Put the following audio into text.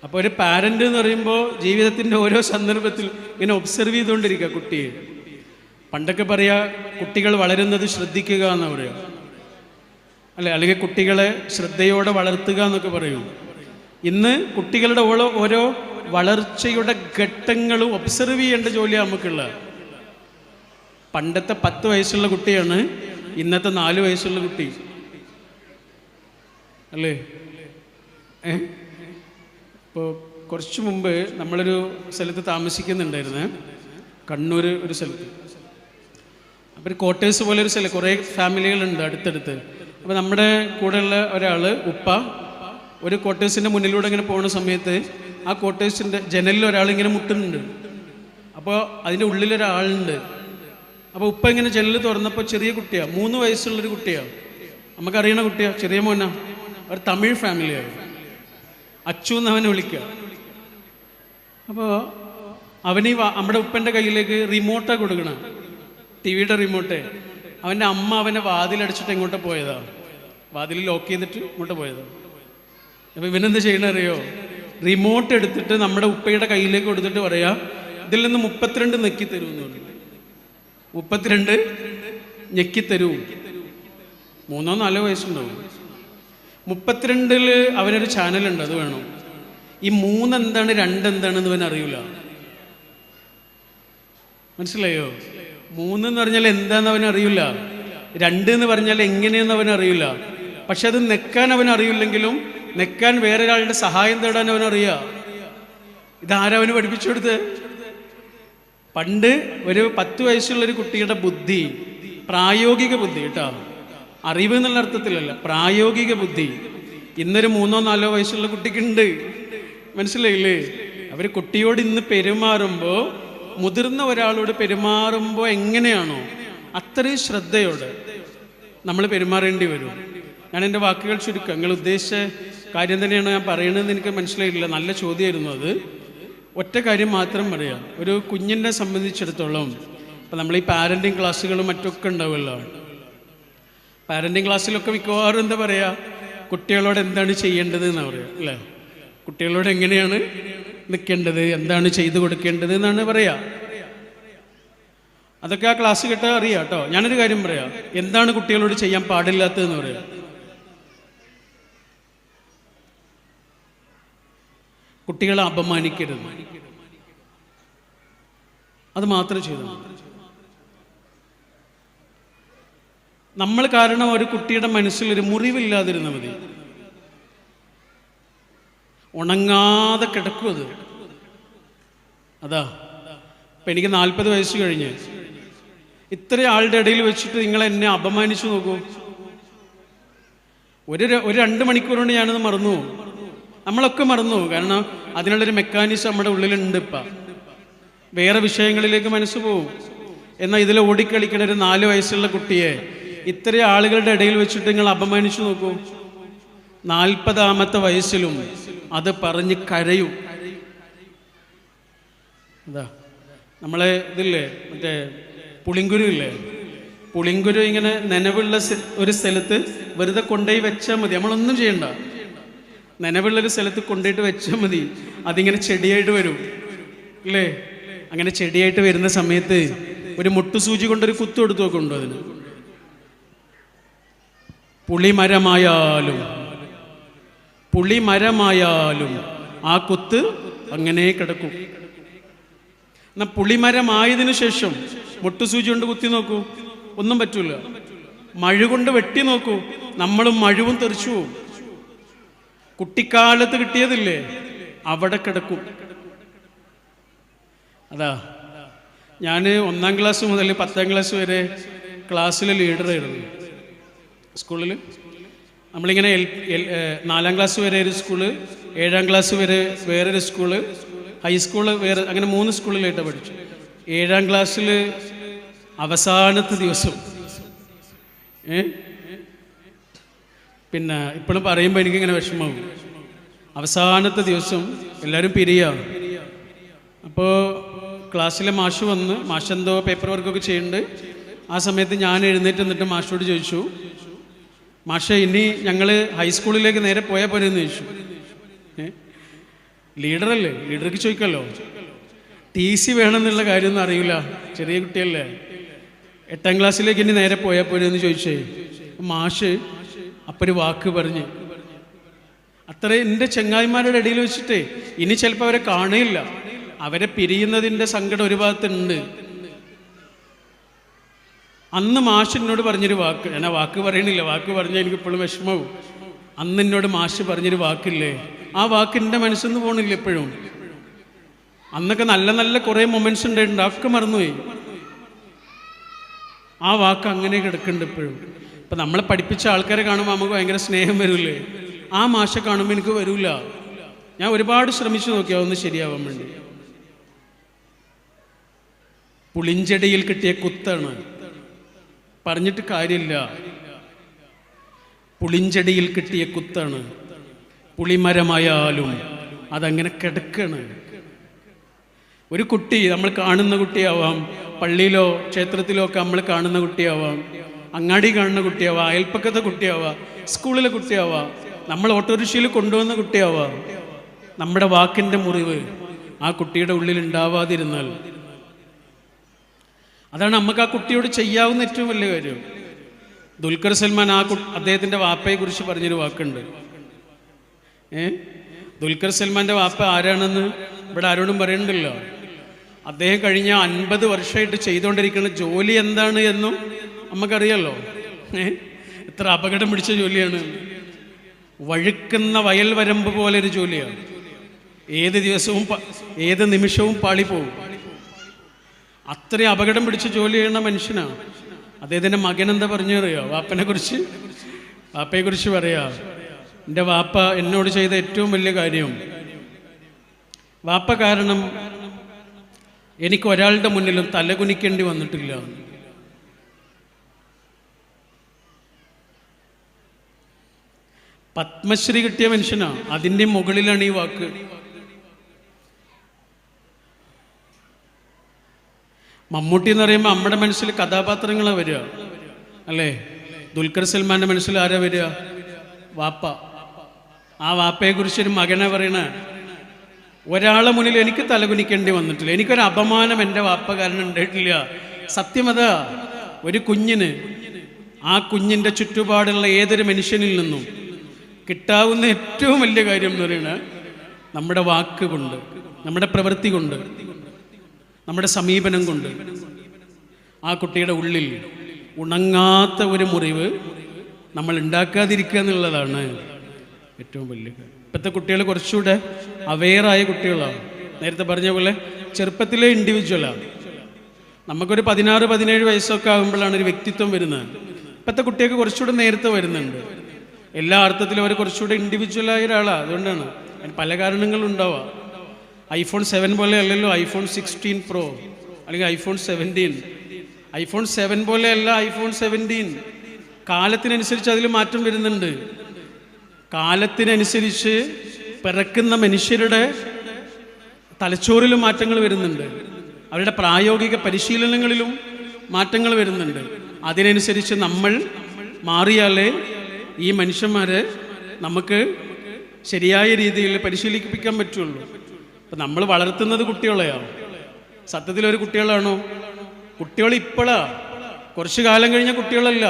അപ്പോൾ ഒരു പാരൻ്റ് എന്ന് പറയുമ്പോൾ ജീവിതത്തിൻ്റെ ഓരോ സന്ദർഭത്തിൽ ഇങ്ങനെ ഒബ്സർവ് ചെയ്തുകൊണ്ടിരിക്കുക കുട്ടിയെ. പണ്ടൊക്കെ പറയാ കുട്ടികൾ വളരുന്നത് ശ്രദ്ധിക്കുക എന്ന് പറയുക, അല്ലെങ്കിൽ കുട്ടികളെ ശ്രദ്ധയോടെ വളർത്തുക എന്നൊക്കെ പറയും. ഇന്ന് കുട്ടികളുടെ ഓരോ വളർച്ചയുടെ ഘട്ടങ്ങളും ഒബ്സർവ് ചെയ്യേണ്ട ജോലിയാണ് നമുക്കുള്ള. പണ്ടത്തെ 10 വയസ്സുള്ള കുട്ടിയാണ് ഇന്നത്തെ 4 വയസ്സുള്ള കുട്ടി, അല്ലേ? ഇപ്പോൾ കുറച്ച് മുമ്പ് നമ്മളൊരു സ്ഥലത്ത് താമസിക്കുന്നുണ്ടായിരുന്നേ, കണ്ണൂർ ഒരു സ്ഥലത്ത്. അപ്പോൾ ഒരു ക്വാർട്ടേഴ്സ് പോലെ ഒരു സ്ഥലം, കുറേ ഫാമിലികളുണ്ട് അടുത്തടുത്ത്. അപ്പോൾ നമ്മുടെ കൂടെയുള്ള ഒരാൾ ഉപ്പ ഒരു ക്വാർട്ടേഴ്സിൻ്റെ മുന്നിലൂടെ ഇങ്ങനെ പോകുന്ന സമയത്ത് ആ ക്വാർട്ടേഴ്സിൻ്റെ ജനലിൽ ഒരാളിങ്ങനെ മുട്ടുന്നുണ്ട്. അപ്പോൾ അതിൻ്റെ ഉള്ളിലൊരാളുണ്ട്. അപ്പോൾ ഉപ്പ ഇങ്ങനെ ജനൽ തുറന്നപ്പോൾ ചെറിയ കുട്ടിയാണ്, 3 വയസ്സുള്ളൊരു കുട്ടിയാണ്, നമുക്കറിയണ കുട്ടിയാണ്, ചെറിയ മോനാ, ഒരു തമിഴ് ഫാമിലിയാണ്. അച്ചു എന്നവനെ വിളിക്കുക. അപ്പോൾ അവന് നമ്മുടെ ഉപ്പൻ്റെ കയ്യിലേക്ക് റിമോട്ടാണ് കൊടുക്കണം, TV-യുടെ റിമോട്ട്. അവൻ്റെ അമ്മ അവനെ വാതിലടിച്ചിട്ട് എങ്ങോട്ട് പോയതാണ്, വാതിൽ ലോക്ക് ചെയ്തിട്ട് ഇങ്ങോട്ട് പോയതാണ്. അപ്പോൾ ഇവനെന്ത് ചെയ്യണറിയോ? റിമോട്ട് എടുത്തിട്ട് നമ്മുടെ ഉപ്പയുടെ കയ്യിലേക്ക് കൊടുത്തിട്ട് പറയാ, ഇതിൽ നിന്ന് 32 ഞെക്കിത്തരൂ എന്ന് പറഞ്ഞു. 32 ഞെക്കിത്തരൂ. 3-4 വയസ്സുണ്ടാവും. 32 അവനൊരു ചാനലുണ്ട്, അത് വേണം. ഈ 3 എന്താണ് 2 എന്താണെന്ന് അവൻ അറിയില്ല. മനസ്സിലായോ? 3 എന്ന് പറഞ്ഞാൽ എന്താണെന്ന് അവൻ അറിയില്ല, 2 എന്ന് പറഞ്ഞാൽ എങ്ങനെയെന്ന് അവൻ അറിയില്ല. പക്ഷെ അത് നെക്കാൻ അവൻ അറിയില്ലെങ്കിലും നെക്കാൻ വേറൊരാളുടെ സഹായം തേടാൻ അവനറിയാം. ഇതാരവന് പഠിപ്പിച്ചു കൊടുത്ത്? പണ്ട് ഒരു 10 വയസ്സുള്ളൊരു കുട്ടിയുടെ ബുദ്ധി, പ്രായോഗിക ബുദ്ധി കേട്ടോ, അറിവ് എന്നുള്ള അർത്ഥത്തിലല്ല, പ്രായോഗിക ബുദ്ധി ഇന്നൊരു 3-4 വയസ്സുള്ള കുട്ടിക്കുണ്ട്. മനസ്സിലായില്ലേ? അവർ കുട്ടിയോട് ഇന്ന് പെരുമാറുമ്പോൾ, മുതിർന്ന ഒരാളോട് പെരുമാറുമ്പോൾ എങ്ങനെയാണോ അത്രയും ശ്രദ്ധയോടെ നമ്മൾ പെരുമാറേണ്ടി വരും. ഞാൻ എൻ്റെ വാക്കുകൾ ചുരുക്കാം. നിങ്ങൾ ഉദ്ദേശിച്ച കാര്യം തന്നെയാണ് ഞാൻ പറയണതെന്ന് എനിക്ക് മനസ്സിലായില്ല. നല്ല ചോദ്യമായിരുന്നു അത്. ഒറ്റ കാര്യം മാത്രം പറയാം. ഒരു കുഞ്ഞിനെ സംബന്ധിച്ചിടത്തോളം ഇപ്പം നമ്മൾ ഈ പാരൻറ്റിങ് ക്ലാസ്സുകളും മറ്റൊക്കെ ഉണ്ടാവുമല്ലോ. പാരൻറ്റിങ് ക്ലാസ്സിലൊക്കെ മിക്കവാറും എന്താ പറയുക, കുട്ടികളോട് എന്താണ് ചെയ്യേണ്ടത് എന്നാണ് പറയുക, അല്ലേ? കുട്ടികളോട് എങ്ങനെയാണ് നിൽക്കേണ്ടത്, എന്താണ് ചെയ്തു കൊടുക്കേണ്ടത് എന്നാണ് പറയുക. അതൊക്കെ ആ ക്ലാസ് കേട്ടാൽ അറിയാം കേട്ടോ. ഞാനൊരു കാര്യം പറയാം, എന്താണ് കുട്ടികളോട് ചെയ്യാൻ പാടില്ലാത്തതെന്ന് പറയാം. കുട്ടികളെ അപമാനിക്കരുത്, അത് മാത്രം ചെയ്തു. നമ്മൾ കാരണം ഒരു കുട്ടിയുടെ മനസ്സിലൊരു മുറിവില്ലാതിരുന്ന മതി. ഉണങ്ങാതെ കിടക്കും അത്. അതാ ഇപ്പം എനിക്ക് 40 വയസ്സ് കഴിഞ്ഞ് ഇത്ര ആളുടെ ഇടയിൽ വെച്ചിട്ട് നിങ്ങൾ എന്നെ അപമാനിച്ചു നോക്കൂ. ഒരു 2 മണിക്കൂർ കൊണ്ട് ഞാനത് മറന്നു പോകും. നമ്മളൊക്കെ മറന്നു പോകും. കാരണം അതിനുള്ളൊരു മെക്കാനിസം നമ്മുടെ ഉള്ളിലുണ്ട്. ഇപ്പം വേറെ വിഷയങ്ങളിലേക്ക് മനസ്സ് പോവും. എന്നാൽ ഇതിൽ ഓടിക്കളിക്കണ ഒരു 4 വയസ്സുള്ള കുട്ടിയെ ഇത്ര ആളുകളുടെ ഇടയിൽ വെച്ചിട്ട് നിങ്ങൾ അപമാനിച്ചു നോക്കൂ. 40ാമത്തെ വയസ്സിലും അത് പറഞ്ഞ് കരയും. അതാ നമ്മളെ ഇതില്ലേ, മറ്റേ പുളിങ്കുരു ഇല്ലേ, പുളിങ്കുരു ഇങ്ങനെ നനവുള്ള ഒരു സ്ഥലത്ത് വെറുതെ കൊണ്ടുപോയി വെച്ചാൽ മതി, നമ്മളൊന്നും ചെയ്യണ്ട. നനവുള്ളൊരു സ്ഥലത്ത് കൊണ്ടുപോയിട്ട് വെച്ചാൽ മതി, അതിങ്ങനെ ചെടിയായിട്ട് വരും, അല്ലേ? അങ്ങനെ ചെടിയായിട്ട് വരുന്ന സമയത്ത് ഒരു മുട്ടുസൂചി കൊണ്ടൊരു കുത്തു എടുത്തു നോക്കുന്നുണ്ടോ? അതിന് പുളിമരമായാലും ആ കുത്ത് അങ്ങനെ കിടക്കും. എന്നാൽ പുളിമരമായതിനു ശേഷം മുട്ടുസൂചി കൊണ്ട് കുത്തി നോക്കൂ, ഒന്നും പറ്റൂല. മഴ കൊണ്ട് വെട്ടി നോക്കൂ, നമ്മളും മഴവും തെറിച്ചു പോവും. കുട്ടിക്കാലത്ത് കിട്ടിയതില്ലേ, അവിടെ കിടക്കും. അതാ ഞാൻ 1ാം ക്ലാസ് മുതൽ 10ാം ക്ലാസ് വരെ ക്ലാസ്സിലെ ലീഡറായിരുന്നു. സ്കൂളിൽ നമ്മളിങ്ങനെ 4ാം ക്ലാസ് വരെ ഒരു സ്കൂള്, 7ാം ക്ലാസ് വരെ വേറൊരു സ്കൂള്, ഹൈസ്കൂള് വേറെ, അങ്ങനെ 3 സ്കൂളിലായിട്ടാണ് പഠിച്ചു. 7ാം ക്ലാസ്സിൽ അവസാനത്തെ ദിവസം പിന്നെ ഇപ്പോഴും പറയുമ്പോൾ എനിക്കിങ്ങനെ വിഷമമാകും. അവസാനത്തെ ദിവസം എല്ലാവരും പിരിയാണ്. അപ്പോൾ ക്ലാസ്സിലെ മാഷ് വന്ന്, മാഷ് എന്തോ പേപ്പർ വർക്കൊക്കെ ചെയ്യുന്നുണ്ട്. ആ സമയത്ത് ഞാൻ എഴുന്നേറ്റ് നിന്നിട്ട് മാഷോട് ചോദിച്ചു, മാഷേ ഇനി ഞങ്ങൾ ഹൈസ്കൂളിലേക്ക് നേരെ പോയാൽ പോരെന്ന് ചോദിച്ചു. ലീഡറല്ലേ, ലീഡർക്ക് ചോദിക്കല്ലോ. TC വേണമെന്നുള്ള കാര്യമൊന്നും അറിയില്ല, ചെറിയ കുട്ടിയല്ലേ. 8ാം ക്ലാസ്സിലേക്ക് ഇനി നേരെ പോയാൽ പോരെന്ന് ചോദിച്ചേ. മാഷ് അപ്പൊരു വാക്ക് പറഞ്ഞ്, അത്ര എൻ്റെ ചങ്ങായിമാരുടെ ഇടയിൽ വെച്ചിട്ട് ഇനി ചിലപ്പോൾ അവരെ കാണുകയില്ല, അവരെ പിരിയുന്നതിൻ്റെ സങ്കടം ഒരു ഭാഗത്തുണ്ട്. അന്ന് മാഷ് എന്നോട് പറഞ്ഞൊരു വാക്ക്, ഞാൻ ആ വാക്ക് പറയണില്ല, വാക്ക് പറഞ്ഞാൽ എനിക്കിപ്പോഴും വിഷമവും. അന്ന് എന്നോട് മാഷ് പറഞ്ഞൊരു വാക്കില്ലേ, ആ വാക്ക് എൻ്റെ മനസ്സിൽ നിന്ന് പോകണില്ല എപ്പോഴും. അന്നൊക്കെ നല്ല നല്ല കുറേ മൊമെൻറ്റ്സ് ഉണ്ടായിട്ടുണ്ട്, ഒക്കെ മറന്നുപോയി. ആ വാക്ക് അങ്ങനെ കിടക്കുന്നുണ്ട് ഇപ്പോഴും. ഇപ്പം നമ്മളെ പഠിപ്പിച്ച ആൾക്കാരെ കാണുമ്പോൾ നമുക്ക് ഭയങ്കര സ്നേഹം വരില്ലേ, ആ മാഷെ കാണുമ്പോൾ എനിക്ക് വരില്ല. ഞാൻ ഒരുപാട് ശ്രമിച്ചു നോക്കി അതൊന്ന് ശരിയാവാൻ വേണ്ടി. പുളിഞ്ചെടിയിൽ കിട്ടിയ കുത്താണ്, പറഞ്ഞിട്ട് കാര്യമില്ല. പുളിഞ്ചെടിയിൽ കിട്ടിയ കുത്താണ്, പുളിമരമായാലും അതങ്ങനെ കിടക്കാണ്. ഒരു കുട്ടി നമ്മൾ കാണുന്ന കുട്ടിയാവാം, പള്ളിയിലോ ക്ഷേത്രത്തിലോ ഒക്കെ നമ്മൾ കാണുന്ന കുട്ടിയാവാം, അങ്ങാടി കാണുന്ന കുട്ടിയാവാം, അയൽപ്പക്കത്തെ കുട്ടിയാവാം, സ്കൂളിലെ കുട്ടിയാവാം, നമ്മൾ ഓട്ടോറിക്ഷയിൽ കൊണ്ടുവന്ന കുട്ടിയാവാം. നമ്മുടെ വാക്കിൻ്റെ മുറിവ് ആ കുട്ടിയുടെ ഉള്ളിൽ ഉണ്ടാവാതിരുന്നാൽ അതാണ് നമുക്ക് ആ കുട്ടിയോട് ചെയ്യാവുന്ന ഏറ്റവും വലിയ കാര്യം. ദുൽഖർ സൽമാൻ അദ്ദേഹത്തിൻ്റെ വാപ്പയെക്കുറിച്ച് പറഞ്ഞൊരു വാക്കുണ്ട്. ദുൽഖർ സൽമാൻ്റെ വാപ്പ ആരാണെന്ന് ഇവിടെ ആരോടും പറയണ്ടല്ലോ. അദ്ദേഹം കഴിഞ്ഞ 50 വർഷമായിട്ട് ചെയ്തുകൊണ്ടിരിക്കുന്ന ജോലി എന്താണ് എന്നും നമുക്കറിയാലോ. എത്ര അപകടം പിടിച്ച ജോലിയാണ്. വഴുക്കുന്ന വയൽ വരമ്പ് പോലെ ഒരു ജോലിയാണ്. ഏത് ദിവസവും ഏത് നിമിഷവും പാളിപ്പോവും. അത്രയും അപകടം പിടിച്ച് ജോലി ചെയ്യുന്ന മനുഷ്യനാണ്. അദ്ദേഹത്തിൻ്റെ മകൻ എന്താ പറഞ്ഞറിയോ വാപ്പയെക്കുറിച്ച് പറയാ, എൻ്റെ വാപ്പ എന്നോട് ചെയ്ത ഏറ്റവും വലിയ കാര്യം, വാപ്പ കാരണം എനിക്ക് ഒരാളുടെ മുന്നിലും തലകുനിക്കേണ്ടി വന്നിട്ടില്ല. പത്മശ്രീ കിട്ടിയ മനുഷ്യനാ, അതിൻ്റെ മുകളിലാണ് ഈ വാക്ക്. മമ്മൂട്ടി എന്ന് പറയുമ്പോൾ നമ്മുടെ മനസ്സിൽ കഥാപാത്രങ്ങളാണ് വരിക അല്ലേ. ദുൽഖർ സൽമാൻ്റെ മനസ്സിൽ ആരാ വരിക? വാപ്പ. ആ വാപ്പയെക്കുറിച്ചൊരു മകനെ പറയണ, ഒരാളെ മുന്നിൽ എനിക്ക് തലകുനിക്കേണ്ടി വന്നിട്ടില്ല, എനിക്കൊരു അപമാനം എൻ്റെ വാപ്പ കാരണം ഉണ്ടായിട്ടില്ല. സത്യമതാ. ഒരു കുഞ്ഞിന് ആ കുഞ്ഞിൻ്റെ ചുറ്റുപാടുള്ള ഏതൊരു മനുഷ്യനിൽ നിന്നും കിട്ടാവുന്ന ഏറ്റവും വലിയ കാര്യം എന്ന് പറയുന്നത് നമ്മുടെ വാക്ക് കൊണ്ട്, നമ്മുടെ പ്രവൃത്തി കൊണ്ട്, നമ്മുടെ സമീപനം കൊണ്ട് ആ കുട്ടിയുടെ ഉള്ളിൽ ഉണങ്ങാത്ത ഒരു മുറിവ് നമ്മൾ ഉണ്ടാക്കാതിരിക്കുക എന്നുള്ളതാണ് ഏറ്റവും വലിയ കാര്യം. ഇപ്പോഴത്തെ കുട്ടികൾ കുറച്ചുകൂടെ അവെയറായ കുട്ടികളാണ്. നേരത്തെ പറഞ്ഞ പോലെ ചെറുപ്പത്തിലെ ഇൻഡിവിജ്വലാണ്. നമുക്കൊരു 16-17 വയസ്സൊക്കെ ആകുമ്പോഴാണ് ഒരു വ്യക്തിത്വം വരുന്നത്. ഇപ്പോഴത്തെ കുട്ടികൾക്ക് കുറച്ചുകൂടെ നേരത്തെ വരുന്നുണ്ട്. എല്ലാ അർത്ഥത്തിലും അവർ കുറച്ചുകൂടെ ഇൻഡിവിജ്വലായ ഒരാളാണ്. അതുകൊണ്ടാണ് അതിന് പല കാരണങ്ങളുണ്ടാവുക. iPhone 7 പോലെ അല്ലല്ലോ iPhone 16 Pro അല്ലെങ്കിൽ iPhone 17. iPhone 7 പോലെ അല്ല iPhone 17. കാലത്തിനനുസരിച്ച് അതിൽ മാറ്റം വരുന്നുണ്ട്. കാലത്തിനനുസരിച്ച് പിറക്കുന്ന മനുഷ്യരുടെ തലച്ചോറിലും മാറ്റങ്ങൾ വരുന്നുണ്ട്. അവരുടെ പ്രായോഗിക പരിശീലനങ്ങളിലും മാറ്റങ്ങൾ വരുന്നുണ്ട്. അതിനനുസരിച്ച് നമ്മൾ മാറിയാലേ ഈ മനുഷ്യന്മാരെ നമുക്ക് ശരിയായ രീതിയിൽ പരിശീലിപ്പിക്കാൻ പറ്റുള്ളൂ. അപ്പം നമ്മൾ വളർത്തുന്നത് കുട്ടികളെയാണ്. സത്യത്തിലൊരു കുട്ടികളാണോ? കുട്ടികൾ ഇപ്പോഴാ, കുറച്ചു കാലം കഴിഞ്ഞ കുട്ടികളല്ല.